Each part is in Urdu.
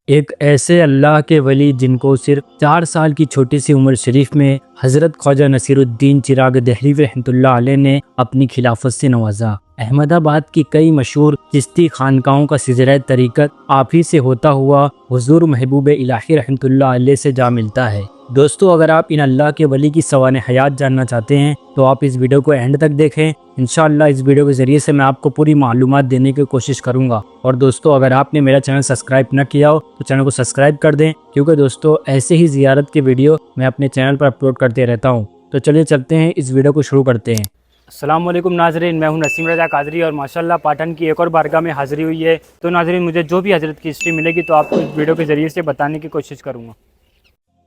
ایک ایسے اللہ کے ولی جن کو صرف 4 سال کی چھوٹی سی عمر شریف میں حضرت خواجہ نصیر الدین چراغ دہلوی رحمۃ اللہ علیہ نے اپنی خلافت سے نوازا۔ احمد آباد کی کئی مشہور چشتی خانقاہوں کا سلسلہ طریقت آپ ہی سے ہوتا ہوا حضور محبوب الہی رحمۃ اللہ علیہ سے جا ملتا ہے۔ دوستو، اگر آپ ان اللہ کے ولی کی سوانح حیات جاننا چاہتے ہیں تو آپ اس ویڈیو کو اینڈ تک دیکھیں۔ انشاءاللہ اس ویڈیو کے ذریعے سے میں آپ کو پوری معلومات دینے کی کوشش کروں گا۔ اور دوستو، اگر آپ نے میرا چینل سبسکرائب نہ کیا ہو تو چینل کو سبسکرائب کر دیں، کیونکہ دوستو ایسے ہی زیارت کے ویڈیو میں اپنے چینل پر اپلوڈ کرتے رہتا ہوں۔ تو چلیے چلتے ہیں، اس ویڈیو کو شروع کرتے ہیں۔ السلام علیکم ناظرین، میں ہوں نسیم رضا قادری اور ماشاءاللہ پاٹن کی ایک اور بارگاہ میں حاضری ہوئی ہے۔ تو ناظرین، مجھے جو بھی حضرت کی ہسٹری ملے گی تو آپ کو اس ویڈیو کے ذریعے سے بتانے کی کوشش کروں گا۔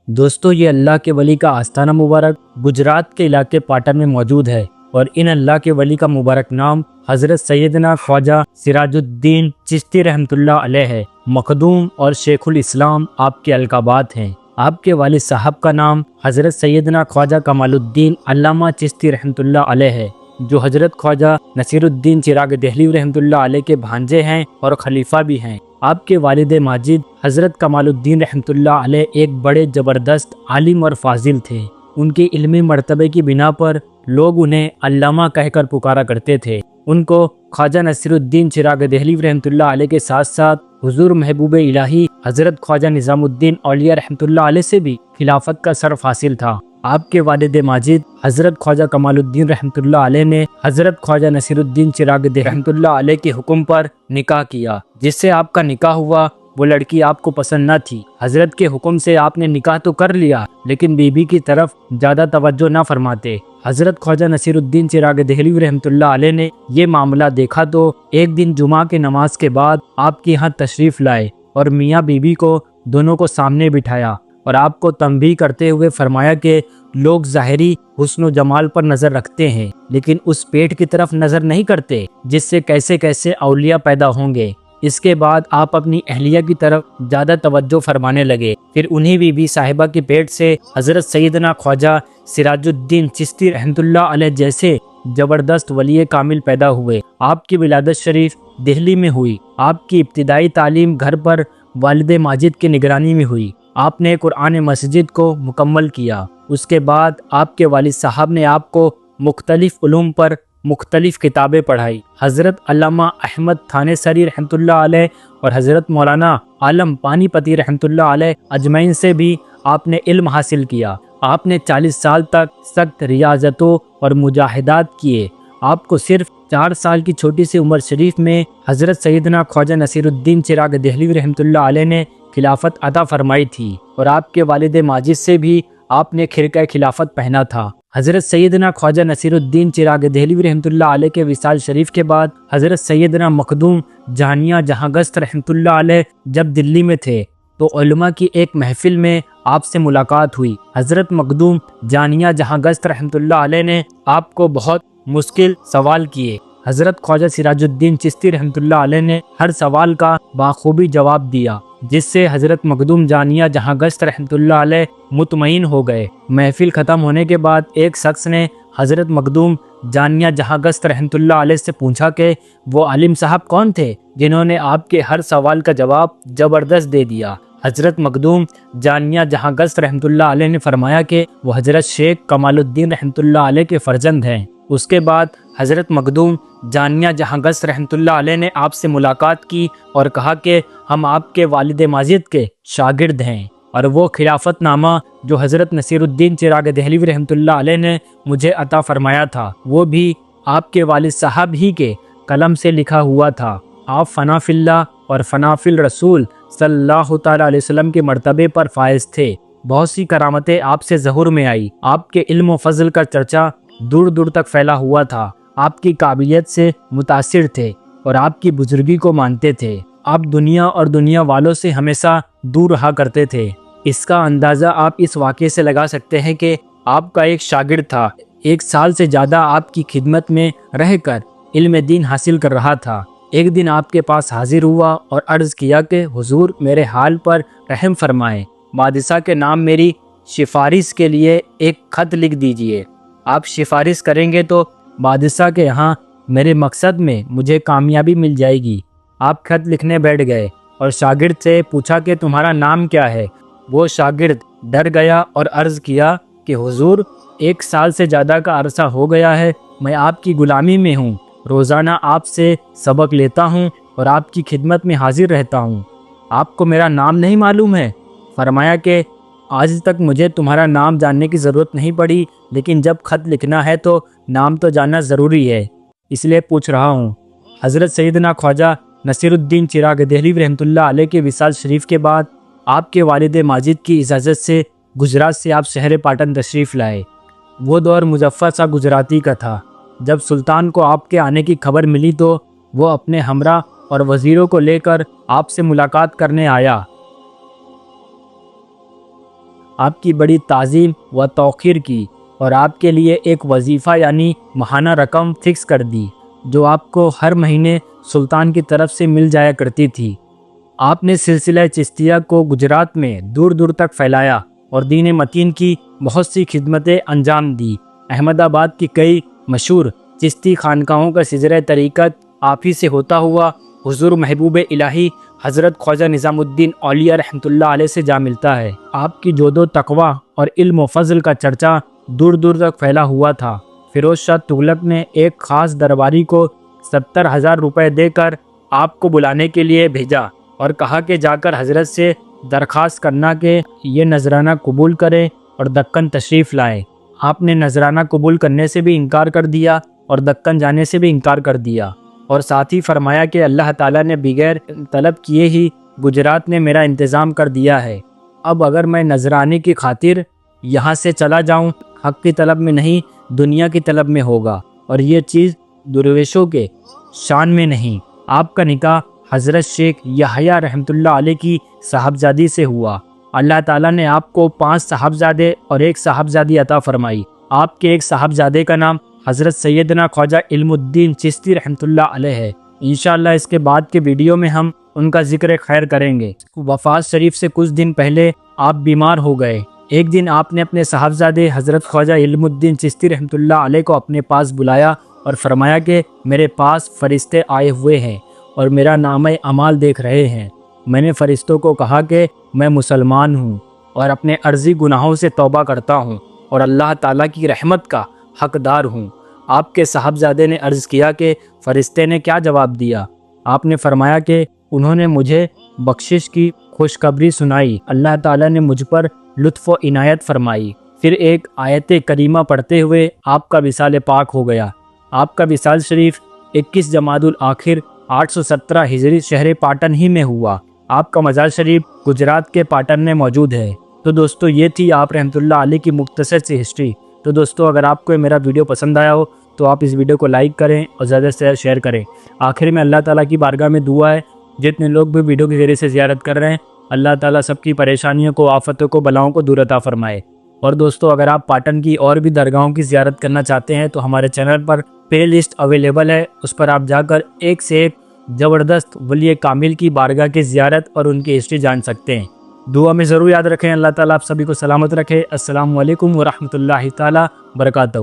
دوستو، یہ اللہ کے ولی کا آستانہ مبارک گجرات کے علاقے پاٹن میں موجود ہے، اور ان اللہ کے ولی کا مبارک نام حضرت سیدنا خواجہ سراج الدین چشتی رحمۃ اللہ علیہ ہے۔ مخدوم اور شیخ الاسلام آپ کے القابات ہیں۔ آپ کے والد صاحب کا نام حضرت سیدنا خواجہ کمال الدین علامہ چشتی رحمۃ اللہ علیہ ہے، جو حضرت خواجہ نصیر الدین چراغ دہلوی رحمۃ اللہ علیہ کے بھانجے ہیں اور خلیفہ بھی ہیں۔ آپ کے والد ماجد حضرت کمال الدین رحمۃ اللہ علیہ ایک بڑے زبردست عالم اور فاضل تھے۔ ان کے علمی مرتبے کی بنا پر لوگ انہیں علامہ کہہ کر پکارا کرتے تھے۔ ان کو خواجہ نصیر الدین چراغ دہلوی رحمۃ اللہ علیہ کے ساتھ ساتھ حضور محبوب الہی حضرت خواجہ نظام الدین اولیاء رحمۃ اللہ علیہ سے بھی خلافت کا شرف حاصل تھا۔ آپ کے والد ماجد حضرت خواجہ کمال الدین رحمۃ اللہ علیہ نے حضرت خواجہ نصیر الدین چراغ دہلوی رحمۃ اللہ علیہ کے حکم پر نکاح کیا۔ جس سے آپ کا نکاح ہوا، وہ لڑکی آپ کو پسند نہ تھی۔ حضرت کے حکم سے آپ نے نکاح تو کر لیا، لیکن بیوی کی طرف زیادہ توجہ نہ فرماتے۔ حضرت خواجہ نصیر الدین چراغ دہلوی رحمۃ اللہ علیہ نے یہ معاملہ دیکھا تو ایک دن جمعہ کی نماز کے بعد آپ کے یہاں تشریف لائے اور میاں بیوی کو دونوں کو سامنے بٹھایا اور آپ کو تنبیہ کرتے ہوئے فرمایا کہ لوگ ظاہری حسن و جمال پر نظر رکھتے ہیں، لیکن اس پیٹ کی طرف نظر نہیں کرتے جس سے کیسے کیسے اولیاء پیدا ہوں گے۔ اس کے بعد آپ اپنی اہلیہ کی طرف زیادہ توجہ فرمانے لگے۔ پھر انہی بی بی صاحبہ کے پیٹ سے حضرت سیدنا خواجہ سراج الدین چشتی رحمۃ اللہ علیہ جیسے زبردست ولی کامل پیدا ہوئے۔ آپ کی ولادت شریف دہلی میں ہوئی۔ آپ کی ابتدائی تعلیم گھر پر والد ماجد کی نگرانی میں ہوئی۔ آپ نے قرآن مسجد کو مکمل کیا۔ اس کے بعد آپ کے والد صاحب نے آپ کو مختلف علوم پر مختلف کتابیں پڑھائی۔ حضرت علامہ احمد تھانیسری رحمۃ اللہ علیہ اور حضرت مولانا عالم پانی پتی رحمۃ اللہ علیہ اجمعین سے بھی آپ نے علم حاصل کیا۔ آپ نے 40 سال تک سخت ریاضتوں اور مجاہدات کیے۔ آپ کو صرف 4 سال کی چھوٹی سی عمر شریف میں حضرت سیدنا خواجہ نصیر الدین چراغ دہلوی رحمۃ اللہ علیہ نے خلافت عطا فرمائی تھی، اور آپ کے والد ماجد سے بھی آپ نے خرقہ خلافت پہنا تھا۔ حضرت سیدنا خواجہ نصیر الدین چراغ دہلوی رحمۃ اللہ علیہ کے وصال شریف کے بعد حضرت سیدنا مخدوم جہانیہ جہاں گست رحمۃ اللہ علیہ جب دلی میں تھے تو علماء کی ایک محفل میں آپ سے ملاقات ہوئی۔ حضرت مخدوم جہانیہ جہاں گست رحمۃ اللہ علیہ نے آپ کو بہت مشکل سوال کیے۔ حضرت خواجہ سراج الدین چشتی رحمۃ اللہ علیہ نے ہر سوال کا بخوبی جواب دیا، جس سے حضرت مخدوم جہانیہ جہاں گست رحمۃ اللہ علیہ مطمئن ہو گئے۔ محفل ختم ہونے کے بعد ایک شخص نے حضرت مخدوم جہانیہ جہاں گست رحمۃ اللہ علیہ سے پوچھا کہ وہ عالم صاحب کون تھے جنہوں نے آپ کے ہر سوال کا جواب زبردست دے دیا۔ حضرت مخدوم جہانیہ جہاں گست رحمۃ اللہ علیہ نے فرمایا کہ وہ حضرت شیخ کمال الدین رحمۃ اللہ علیہ کے فرزند ہیں۔ اس کے بعد حضرت مخدوم جہانیہ جہاں گست رحمۃ اللہ علیہ نے آپ سے ملاقات کی اور کہا کہ ہم آپ کے والد ماجد کے شاگرد ہیں، اور وہ خلافت نامہ جو حضرت نصیر الدین چراغ دہلوی رحمۃ اللہ علیہ نے مجھے عطا فرمایا تھا وہ بھی آپ کے والد صاحب ہی کے قلم سے لکھا ہوا تھا۔ آپ فنا فی اللہ اور فنا فی الرسول صلی اللہ تعالیٰ علیہ وسلم کے مرتبے پر فائز تھے۔ بہت سی کرامتیں آپ سے ظہور میں آئی۔ آپ کے علم و فضل کا چرچا دور دور تک پھیلا ہوا تھا۔ آپ کی قابلیت سے متاثر تھے اور آپ کی بزرگی کو مانتے تھے۔ آپ دنیا اور دنیا والوں سے ہمیشہ دور رہا کرتے تھے۔ اس کا اندازہ آپ اس واقعے سے لگا سکتے ہیں کہ آپ کا ایک شاگرد تھا، 1 سال سے زیادہ آپ کی خدمت میں رہ کر علم دین حاصل کر رہا تھا۔ ایک دن آپ کے پاس حاضر ہوا اور عرض کیا کہ حضور میرے حال پر رحم فرمائیں، بادشاہ کے نام میری سفارش کے لیے ایک خط لکھ دیجئے۔ آپ سفارش کریں گے تو بادشاہ کے یہاں میرے مقصد میں مجھے کامیابی مل جائے گی۔ آپ خط لکھنے بیٹھ گئے۔ اور شاگرد سے پوچھا کہ تمہارا نام کیا ہے۔ وہ شاگرد ڈر گیا اور عرض کیا کہ حضور 1 سال سے زیادہ کا عرصہ ہو گیا ہے میں آپ کی غلامی میں ہوں، روزانہ آپ سے سبق لیتا ہوں اور آپ کی خدمت میں حاضر رہتا ہوں، آپ کو میرا نام نہیں معلوم ہے؟ فرمایا کہ آج تک مجھے تمہارا نام جاننے کی ضرورت نہیں پڑی، لیکن جب خط لکھنا ہے تو نام تو جاننا ضروری ہے، اس لیے پوچھ رہا ہوں۔ حضرت سیدنا خواجہ نصیر الدین چراغ دہلوی رحمۃ اللہ علیہ کے وصال شریف کے بعد آپ کے والد ماجد کی اجازت سے گجرات سے آپ شہر پاٹن تشریف لائے۔ وہ دور مظفر شاہ گجراتی کا تھا۔ جب سلطان کو آپ کے آنے کی خبر ملی تو وہ اپنے ہمراہ اور وزیروں کو لے کر آپ سے ملاقات کرنے آیا۔ آپ کی بڑی تعظیم و توقیر کی اور آپ کے لیے ایک وظیفہ یعنی ماہانہ رقم فکس کر دی جو آپ کو ہر مہینے سلطان کی طرف سے مل جایا کرتی تھی۔ آپ نے سلسلہ چشتیہ کو گجرات میں دور دور تک پھیلایا اور دین متین کی بہت سی خدمتیں انجام دی۔ احمد آباد کی کئی مشہور چشتی خانقاہوں کا سلسلہ طریقت آپ ہی سے ہوتا ہوا حضور محبوب الہی حضرت خواجہ نظام الدین اولیاء رحمۃ اللہ علیہ سے جا ملتا ہے۔ آپ کی جود و تقوی اور علم و فضل کا چرچا دور دور تک پھیلا ہوا تھا۔ فیروز شاہ تغلق نے ایک خاص درباری کو 70,000 روپے دے کر آپ کو بلانے کے لیے بھیجا اور کہا کہ جا کر حضرت سے درخواست کرنا کہ یہ نذرانہ قبول کرے اور دکن تشریف لائے۔ آپ نے نذرانہ قبول کرنے سے بھی انکار کر دیا اور دکن جانے سے بھی انکار کر دیا، اور ساتھ ہی فرمایا کہ اللہ تعالیٰ نے بغیر طلب کیے ہی گجرات میں میرا انتظام کر دیا ہے۔ اب اگر میں نذرانے کی خاطر یہاں سے چلا جاؤں، حق کی طلب میں نہیں دنیا کی طلب میں ہوگا، اور یہ چیز درویشوں کے شان میں نہیں۔ آپ کا نکاح حضرت شیخ یحییٰ رحمۃ اللہ علیہ کی صاحبزادی سے ہوا۔ اللہ تعالیٰ نے آپ کو 5 صاحبزادے اور 1 صاحبزادی عطا فرمائی۔ آپ کے ایک صاحبزادے کا نام حضرت سیدنا خواجہ علم الدین چشتی رحمۃ اللہ علیہ ہے۔ انشاءاللہ اس کے بعد کے ویڈیو میں ہم ان کا ذکر خیر کریں گے۔ وفات شریف سے کچھ دن پہلے آپ بیمار ہو گئے۔ ایک دن آپ نے اپنے صاحبزادے حضرت خواجہ علم الدین چشتی رحمۃ اللہ علیہ کو اپنے پاس بلایا اور فرمایا کہ میرے پاس فرشتے آئے ہوئے ہیں اور میرا نامہ اعمال دیکھ رہے ہیں۔ میں نے فرشتوں کو کہا کہ میں مسلمان ہوں اور اپنے عرضی گناہوں سے توبہ کرتا ہوں اور اللہ تعالیٰ کی رحمت کا حقدار ہوں۔ آپ کے صاحبزادے نے عرض کیا کہ فرشتے نے کیا جواب دیا؟ آپ نے فرمایا کہ انہوں نے مجھے بخشش کی خوشخبری سنائی، اللہ تعالیٰ نے مجھ پر لطف و عنایت فرمائی۔ پھر ایک آیت کریمہ پڑھتے ہوئے آپ کا وصال پاک ہو گیا۔ آپ کا وصال شریف 21 جمادی الاخر 817 ہجری شہر پاٹن ہی میں ہوا۔ آپ کا مزار شریف گجرات کے پاٹن میں موجود ہے۔ تو دوستو یہ تھی آپ رحمۃ اللہ علیہ کی مختصر سی ہسٹری۔ تو دوستو اگر آپ کو میرا ویڈیو پسند آیا ہو تو آپ اس ویڈیو کو لائک کریں اور زیادہ سے زیادہ شیئر کریں۔ آخر میں اللہ تعالیٰ کی بارگاہ میں دعا ہے جتنے لوگ بھی ویڈیو کے ذریعے سے زیارت کر رہے ہیں، اللہ تعالیٰ سب کی پریشانیوں کو، آفتوں کو، بلاؤں کو دور عطا فرمائے۔ اور دوستو اگر آپ پاٹن کی اور بھی درگاہوں کی زیارت کرنا چاہتے ہیں تو ہمارے چینل پر پلے لسٹ اویلیبل ہے، اس پر آپ جا کر ایک سے ایک زبردست ولی کامل کی بارگاہ کی زیارت اور ان کی ہسٹری جان سکتے ہیں۔ دعا میں ضرور یاد رکھیں۔ اللہ تعالیٰ آپ سبھی کو سلامت رکھے۔ السلام علیکم ورحمۃ اللہ تعالیٰ وبرکاتہ۔